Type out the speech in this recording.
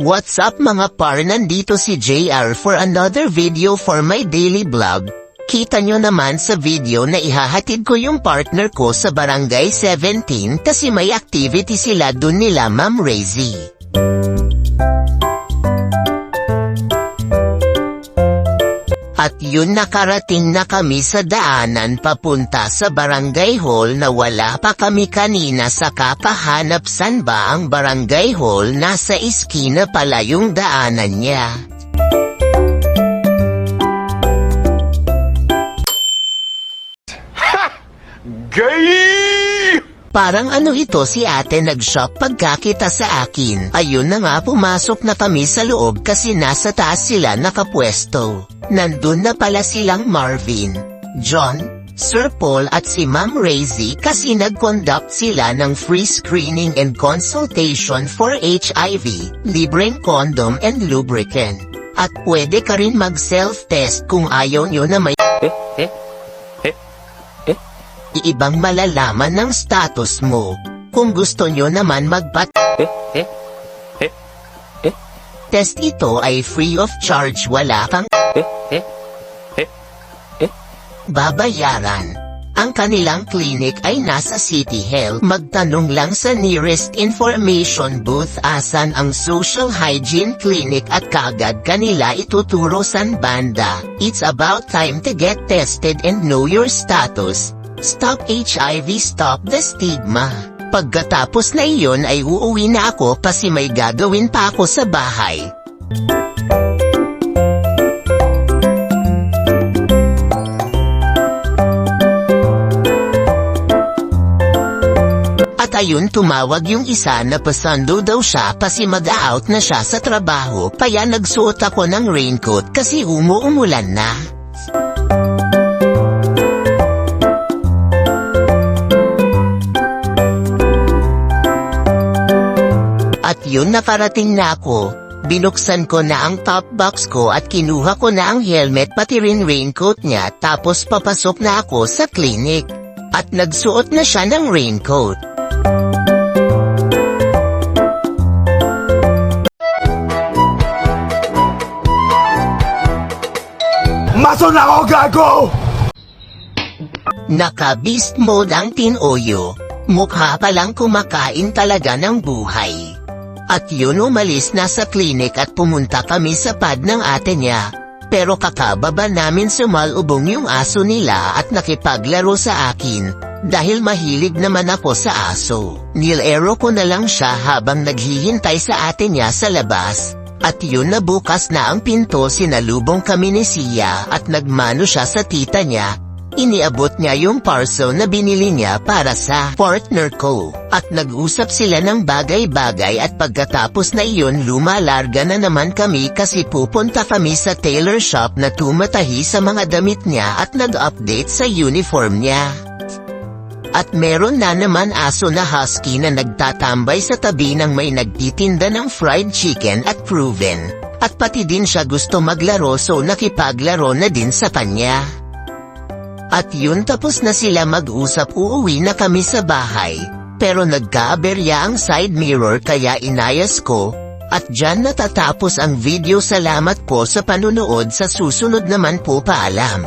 What's up mga par, nandito si JR for another video for my daily vlog. Kita nyo naman sa video na ihahatid ko yung partner ko sa Barangay 17 kasi may activity sila dun nila Ma'am Razy. At yun, nakarating na kami sa daanan papunta sa barangay hall na wala pa kami kanina, sa kapahanap san ba ang barangay hall, nasa iskina pala yung daanan niya. Ha! Gay! Parang ano ito, si ate nag-shop pagkakita sa akin. Ayun na nga, pumasok na kami sa loob kasi nasa taas sila nakapwesto. Nandun na pala silang Marvin, John, Sir Paul at si Ma'am Razy kasi nag-conduct sila ng free screening and consultation for HIV, libreng condom and lubricant. At pwede ka rin mag-self-test kung ayaw nyo na may ibang malalaman ng status mo. Kung gusto nyo naman test, ito ay free of charge, wala kang babayaran. Ang kanilang clinic ay nasa City Health. Magtanong lang sa nearest information booth asan ang social hygiene clinic at kaagad kanila ituturo san banda. It's about time to get tested and know your status. Stop HIV, stop the stigma. Pagkatapos na iyon ay uuwi na ako kasi may gagawin pa ako sa bahay. At ayun, tumawag yung isa na pasando daw siya kasi mag-out na siya sa trabaho, kaya nagsuot ako ng raincoat kasi umuulan na. At yun, nakarating na ako. Binuksan ko na ang top box ko at kinuha ko na ang helmet pati rin raincoat niya, tapos papasok na ako sa clinic. At nagsuot na siya ng raincoat. Mason ako, gago! Naka-beast mode ang Tinoyo. Mukha palang kumakain talaga ng buhay. At yun, umalis na sa clinic at pumunta kami sa pad ng ate niya. Pero kakababa namin, sumalubong yung aso nila at nakipaglaro sa akin. Dahil mahilig naman ako sa aso, nilero ko na lang siya habang naghihintay sa ate niya sa labas. At yun, nabukas na ang pinto, sinalubong kami ni Sia at nagmano siya sa tita niya. Iniabot niya yung parcel na binili niya para sa partner ko. At nag-usap sila ng bagay-bagay at pagkatapos na iyon, lumalarga na naman kami kasi pupunta kami sa tailor shop na tumatahi sa mga damit niya at nag-update sa uniform niya. At meron na naman aso na husky na nagtatambay sa tabi ng may nagtitinda ng fried chicken at proven. At pati din siya gusto maglaro, so nakipaglaro na din sa kanya. At yun, tapos na sila mag-usap, uuwi na kami sa bahay. Pero nagkaaberya ang side mirror kaya inayos ko. At dyan natatapos ang video. Salamat po sa panunood, sa susunod naman po, paalam.